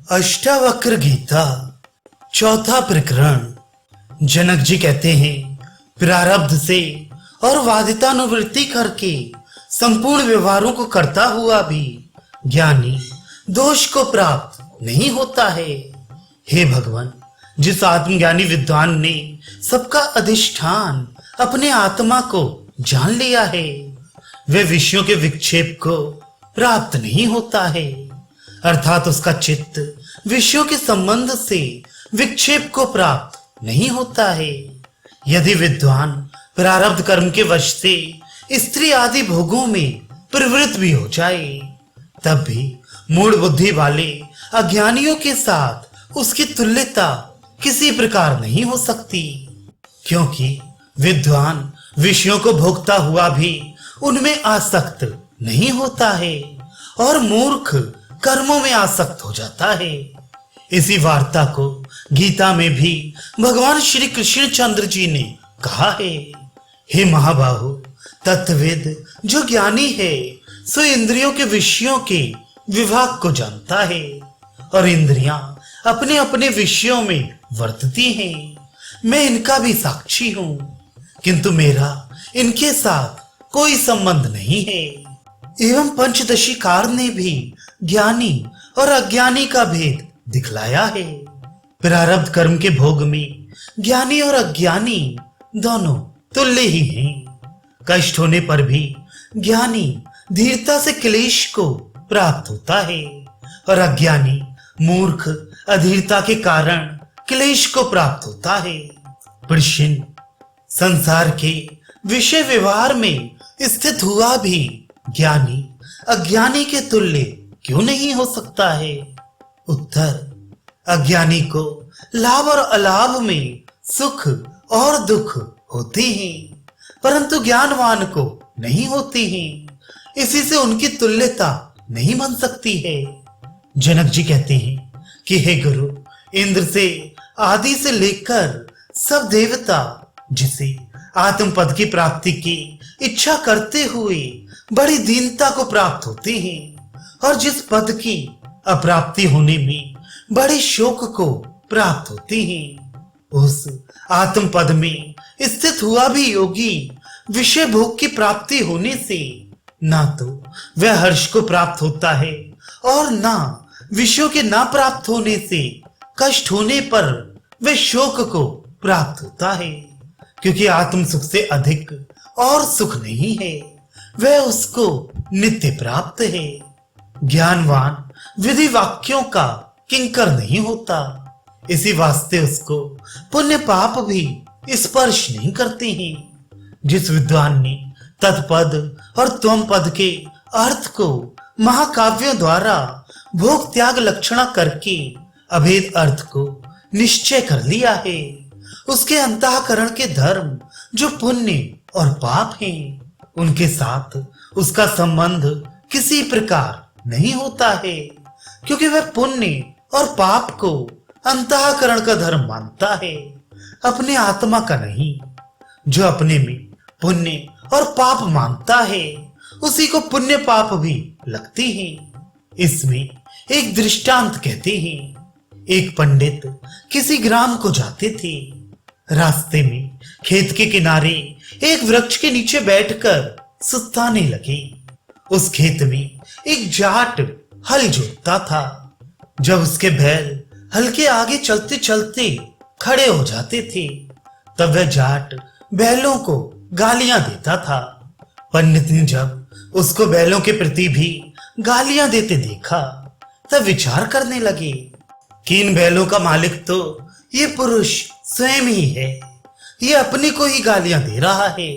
अष्टावक्र गीता चौथा प्रकरण। जनक जी कहते हैं, प्रारब्ध से और वादितानुवृत्ति करके संपूर्ण व्यवहारों को करता हुआ भी ज्ञानी दोष को प्राप्त नहीं होता है। हे भगवान, जिस आत्मज्ञानी विद्वान ने सबका अधिष्ठान अपने आत्मा को जान लिया है, वे विषयों के विक्षेप को प्राप्त नहीं होता है, अर्थात उसका चित्त विषयों के संबंध से विक्षेप को प्राप्त नहीं होता है। यदि विद्वान प्रारब्ध कर्म के वश से स्त्री आदि भोगों में प्रवृत्त भी हो जाए, तब भी मूढ़ बुद्धि वाले अज्ञानियों के साथ उसकी तुल्यता किसी प्रकार नहीं हो सकती, क्योंकि विद्वान विषयों को भोगता हुआ भी उनमें आसक्त नहीं होता है और मूर्ख कर्मों में आसक्त हो जाता है। इसी वार्ता को गीता में भी भगवान श्री कृष्ण चंद्र जी ने कहा है, हे महाबाहु, तत्वविद जो ज्ञानी है सो इंद्रियों के विषयों के विभाग को जानता है और इंद्रियां अपने अपने विषयों में वर्तती हैं। मैं इनका भी साक्षी हूं, किंतु मेरा इनके साथ कोई संबंध नहीं है। एवं पंचदशी कार ने भी ज्ञानी और अज्ञानी का भेद दिखलाया है। प्रारब्ध कर्म के भोग में ज्ञानी और अज्ञानी दोनों तुल्य ही हैं। कष्ट होने पर भी ज्ञानी धीरता से क्लेश को प्राप्त होता है और अज्ञानी मूर्ख अधीरता के कारण क्लेश को प्राप्त होता है। प्रश्न, संसार के विषय व्यवहार में स्थित हुआ भी ज्ञानी अज्ञानी के तुल्य क्यों नहीं हो सकता है? उत्तर, अज्ञानी को लाभ और अलाभ में सुख और दुख होते हैं, परंतु ज्ञानवान को नहीं होते हैं। इसी से उनकी तुल्यता नहीं बन सकती है। जनक जी कहते हैं कि हे गुरु, इंद्र से आदि से लेकर सब देवता जिसे आत्म पद की प्राप्ति की इच्छा करते हुए बड़ी दीनता को प्राप्त होते हैं और जिस पद की अप्राप्ति होने में बड़े शोक को प्राप्त होते हैं, उस आत्म पद में स्थित हुआ भी योगी विषय भोग की प्राप्ति होने से ना तो वह हर्ष को प्राप्त होता है और ना विषयों के ना प्राप्त होने से कष्ट होने पर वह शोक को प्राप्त होता है, क्योंकि आत्म सुख से अधिक और सुख नहीं है, वह उसको नित्य प्राप्त है। ज्ञानवान विधि वाक्यों का किंकर नहीं होता, इसी वास्ते उसको पुण्य पाप भी स्पर्श नहीं करते हैं। जिस विद्वान ने तत्पद और त्वम पद के अर्थ को महाकाव्यों द्वारा भोग त्याग लक्षणा करके अभेद अर्थ को निश्चय कर लिया है, उसके अंतःकरण के धर्म जो पुण्य और पाप हैं, उनके साथ उसका संबंध किसी प्रकार नहीं होता है, क्योंकि वह पुण्य और पाप को अंतःकरण का धर्म मानता है, अपने आत्मा का नहीं। जो अपने में पुण्य और पाप मानता है, उसी को पुण्य पाप भी लगते हैं। इसमें एक दृष्टांत कहते हैं। एक पंडित किसी ग्राम को जाते थे। रास्ते में खेत के किनारे एक वृक्ष के नीचे बैठकर सुस्ताने लगे। उस खेत में एक जाट हल जोतता था। जब उसके बैल हल के आगे चलते चलते खड़े हो जाते थे, तब वह जाट बैलों को गालियां देता था। पंडित ने जब उसको बैलों के प्रति भी गालियां देते देखा, तब विचार करने लगे कि इन बैलों का मालिक तो ये पुरुष स्वयं ही है। ये अपने को ही गालियां दे रहा है,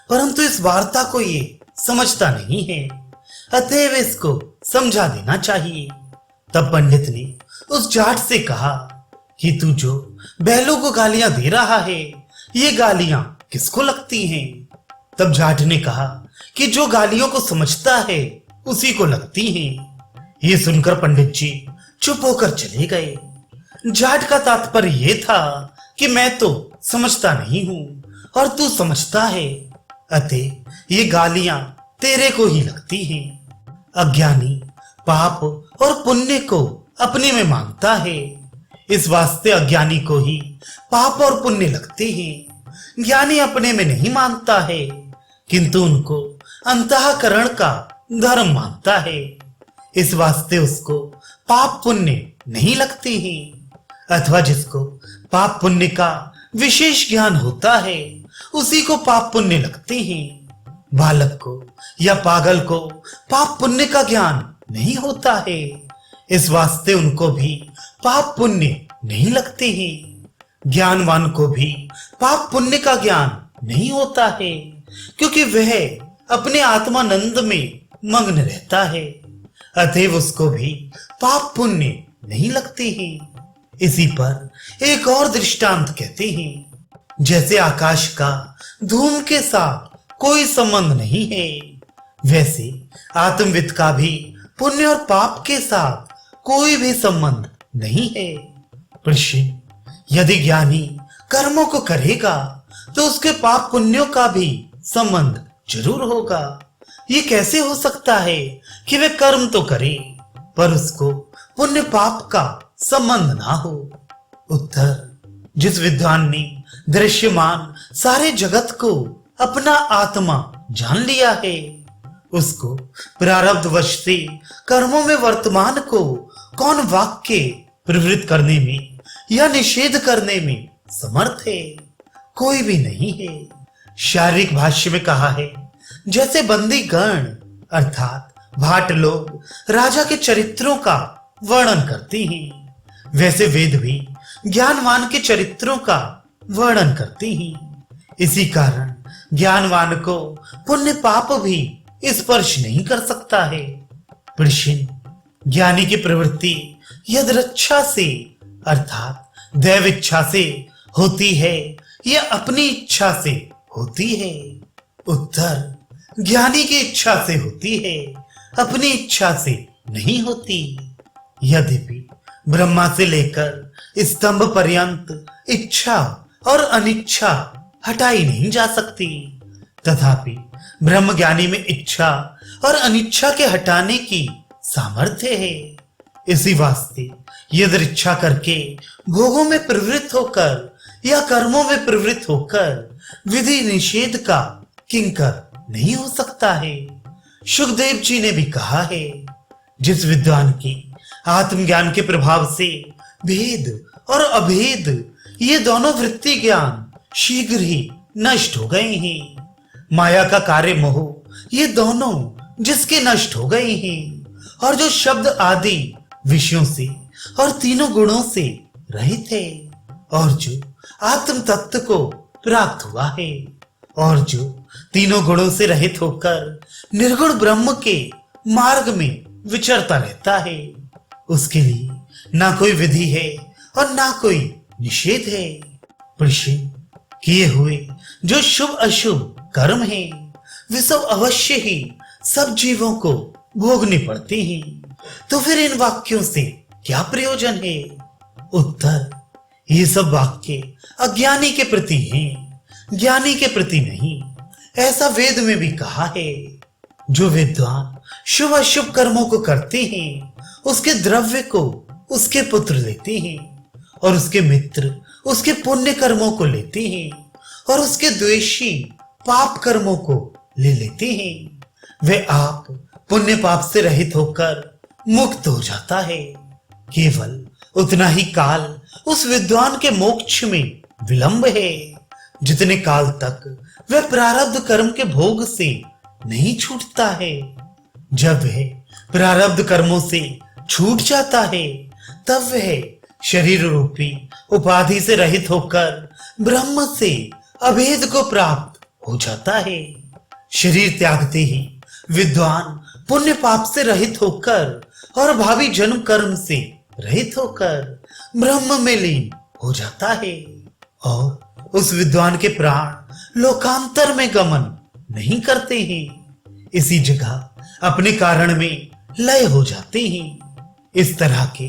परंतु इस वार्ता को ये समझता नहीं है, अतएव इसको समझा देना चाहिए। तब पंडित ने उस जाट से कहा कि तू जो बैलों को गालियां दे रहा है, ये गालियां किसको लगती हैं? तब जाट ने कहा कि जो गालियों को समझता है उसी को लगती हैं। ये सुनकर पंडित जी चुप होकर चले गए। जाट का तात्पर्य यह था कि मैं तो समझता नहीं हूं और तू समझता है, अतः ये गालियां तेरे को ही लगती हैं। अज्ञानी पाप और पुण्य को अपने में मांगता है। इस वास्ते अज्ञानी को ही पाप और पुण्य लगते हैं। ज्ञानी अपने में नहीं मांगता है, किंतु उनको अंतःकरण का धर्म मानता है। इस वास्ते उसको पाप पुण्य नहीं लगते हैं। अथवा जिसको पाप पुण्य का विशेष ज्ञान होता है, उसी को पाप पुण्य लगते हैं। बालक को या पागल को पाप पुण्य का ज्ञान नहीं होता है। इस वास्ते उनको भी पाप पुण्य नहीं लगते हैं। ज्ञानवान को भी पाप पुण्य का ज्ञान नहीं होता है, क्योंकि वह अपने आत्मानंद में मग्न रहता है। अतएव उसको भी पाप पुण्य नहीं लगते हैं। इसी पर एक और दृष्टांत कहते हैं, जैसे आकाश का धूम के साथ कोई संबंध नहीं है, वैसे आत्मविद का भी पुण्य और पाप के साथ कोई भी संबंध नहीं है। प्रश्न, यदि ज्ञानी कर्मों को करेगा तो उसके पाप पुण्यों का भी संबंध जरूर होगा। ये कैसे हो सकता है कि वह कर्म तो करे पर उसको पुण्य पाप का संबंध ना हो? उत्तर, जिस विद्वान ने दृश्यमान सारे जगत को अपना आत्मा जान लिया है, उसको प्रारब्ध वश से कर्मों में वर्तमान को कौन वाक्य प्रवृत्त करने में या निषेध करने में समर्थ है? कोई भी नहीं है। शारीरिक भाष्य में कहा है, जैसे बंदी गण अर्थात भाट लोग राजा के चरित्रों का वर्णन करते हैं, वैसे वेद भी ज्ञानवान के चरित्रों का वर्णन करते हैं। इसी कारण ज्ञानवान को पुण्य पाप भी स्पर्श नहीं कर सकता है। प्रश्न, ज्ञानी की प्रवृत्ति यदृच्छा से अर्थात दैव इच्छा से होती है या अपनी इच्छा से होती है? उत्तर, ज्ञानी की इच्छा से होती है, अपनी इच्छा से नहीं होती। यद्यपि ब्रह्मा से लेकर स्तंभ पर्यंत इच्छा और अनिच्छा हटाई नहीं जा सकती, तथापि ब्रह्म ज्ञानी में इच्छा और अनिच्छा के हटाने की सामर्थ्य है। इसी वास्ते यदृच्छा करके भोगों में प्रवृत्त होकर या कर्मों में प्रवृत्त होकर विधि निषेध का किंकर नहीं हो सकता है। सुखदेव जी ने भी कहा है, जिस विद्वान की आत्मज्ञान के प्रभाव से भेद और अभेद ये दोनों वृत्ति ज्ञान शीघ्र ही नष्ट हो गए हैं, माया का कार्य मोह ये दोनों जिसके नष्ट हो गए हैं, और जो शब्द आदि विषयों से और तीनों गुणों से रहित है, और जो आत्म तत्व को प्राप्त हुआ है, और जो तीनों गुणों से रहित होकर निर्गुण ब्रह्म के मार्ग में विचरता रहता है, उसके लिए ना कोई विधि है और ना कोई निषेध है। प्रश्न, किए हुए जो शुभ अशुभ कर्म है वे सब अवश्य ही सब जीवों को भोगने पड़ते हैं, तो फिर इन वाक्यों से क्या प्रयोजन है? उत्तर, ये सब वाक्य अज्ञानी के प्रति हैं, ज्ञानी के प्रति नहीं। ऐसा वेद में भी कहा है, जो विद्वान शुभ अशुभ कर्मों को करते हैं उसके द्रव्य को उसके पुत्र लेते हैं, और उसके मित्र उसके पुण्य कर्मों को लेते हैं, और उसके द्वेषी पाप कर्मों को ले लेते हैं। वे आप पुण्य पाप से रहित होकर मुक्त हो जाता है। केवल उतना ही काल उस विद्वान के मोक्ष में विलंब है, जितने काल तक वह प्रारब्ध कर्म के भोग से नहीं छूटता है। जब वह प्रारब्ध कर्मों से छूट जाता है, तब वह शरीर रूपी उपाधि से रहित होकर ब्रह्म से अभेद को प्राप्त हो जाता है। शरीर त्यागते ही विद्वान पुण्य पाप से रहित होकर और भावी जन्म कर्म से रहित होकर ब्रह्म में लीन हो जाता है, और उस विद्वान के प्राण लोकांतर में गमन नहीं करते हैं, इसी जगह अपने कारण में लय हो जाते हैं। इस तरह के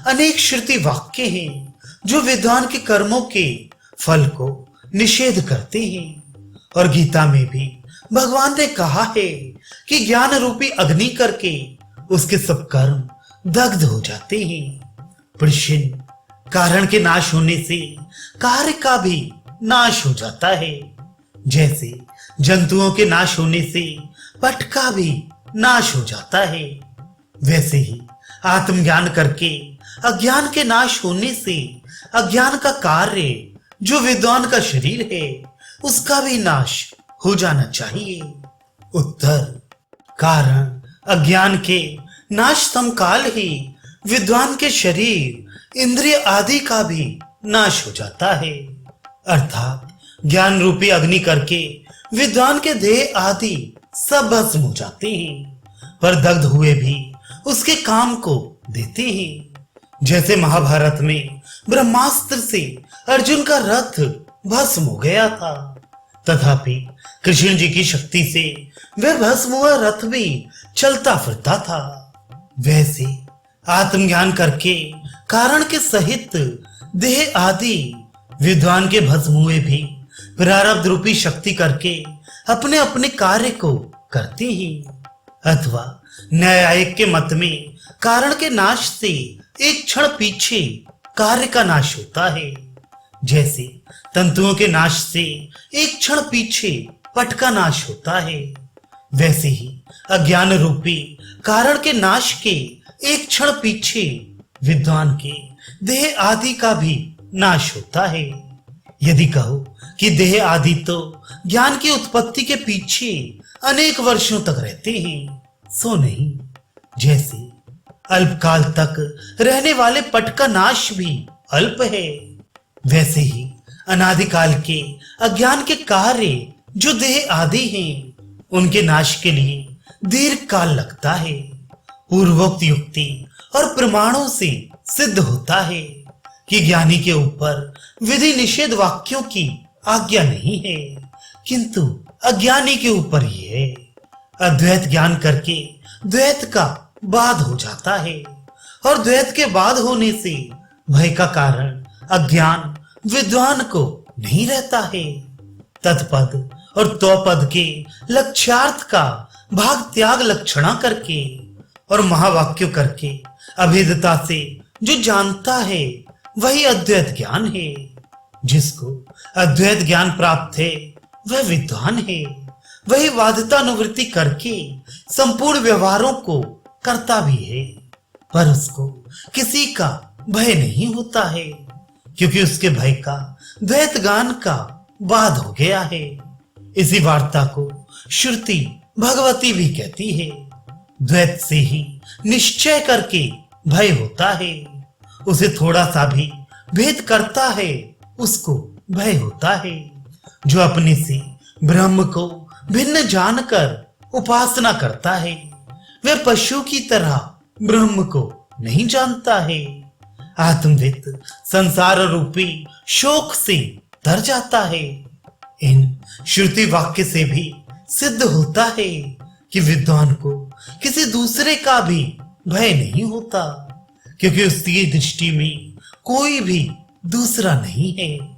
अनेक श्रुति वाक्य हैं जो विद्वान के कर्मों के फल को निषेध करते हैं, और गीता में भी भगवान ने कहा है कि ज्ञान रूपी अग्नि करके उसके सब कर्म दग्ध हो जाते हैं। प्रश्न कारण के नाश होने से कार्य का भी नाश हो जाता है। जैसे जंतुओं के नाश होने से पट का भी नाश हो जाता है, वैसे ही आत्मज्ञान करके अज्ञान के नाश होने से अज्ञान का कार्य जो विद्वान का शरीर है उसका भी नाश हो जाना चाहिए। उत्तर कारण अज्ञान के नाश समकाल ही विद्वान के शरीर इंद्रिय आदि का भी नाश हो जाता है। अर्थात ज्ञान रूपी अग्नि करके विद्वान के देह आदि सब भस्म हो जाते हैं, पर दग्ध हुए भी उसके काम को देते हैं। जैसे महाभारत में ब्रह्मास्त्र से अर्जुन का रथ भस्म हो गया था, तथापि कृष्ण जी की शक्ति से वह भस्म हुआ रथ भी चलता फिरता था। वैसे आत्मज्ञान करके कारण के सहित देह आदि विद्वान के भस्म हुए भी प्रारब्ध रूपी शक्ति करके अपने अपने कार्य को करते हैं। अथवा न्यायिक के मत में कारण के नाश से एक क्षण पीछे कार्य का नाश होता है। जैसे तंतुओं के नाश से एक क्षण पीछे पट का नाश होता है, वैसे ही अज्ञान रूपी कारण के नाश के एक क्षण पीछे विद्वान के देह आदि का भी नाश होता है। यदि कहो कि देह आदि तो ज्ञान की उत्पत्ति के पीछे अनेक वर्षों तक रहते हैं, सो नहीं। जैसे अल्पकाल तक रहने वाले पट का नाश भी अल्प है, वैसे ही अनादिकाल के अज्ञान के कार्य जो देह आदि हैं उनके नाश के लिए दीर्घ काल लगता है। पूर्वोक्त युक्ति और प्रमाणों से सिद्ध होता है कि ज्ञानी के ऊपर विधि निषेध वाक्यों की आज्ञा नहीं है, किंतु अज्ञानी के ऊपर ही है। अद्वैत ज्ञान करके द्वैत का बाध हो जाता है, और द्वैत के बाध होने से भय का कारण अज्ञान विद्वान को नहीं रहता है। तत्पद और तोपद के लक्ष्यार्थ का भाग त्याग लक्षणा करके और महावाक्य करके अभेदता से जो जानता है वही अद्वैत ज्ञान है। जिसको अद्वैत ज्ञान प्राप्त है वह विद्वान है। वही वादितानुवृत्ति करके संपूर्ण व्यवहारों को करता भी है, पर उसको किसी का भय नहीं होता है, क्योंकि उसके भय का द्वैत ज्ञान का बाध हो गया है। इसी वार्ता को श्रुति भगवती भी कहती है। द्वैत से ही निश्चय करके भय होता है, उसे थोड़ा सा भी भेद करता है उसको भय होता है। जो अपने से ब्रह्म को भिन्न जानकर उपासना करता है वह पशु की तरह ब्रह्म को नहीं जानता है। आत्मविद संसार रूपी शोक से तर जाता है। इन श्रुति वाक्य से भी सिद्ध होता है कि विद्वान को किसी दूसरे का भी भय नहीं होता, क्योंकि उसकी दृष्टि में कोई भी दूसरा नहीं है।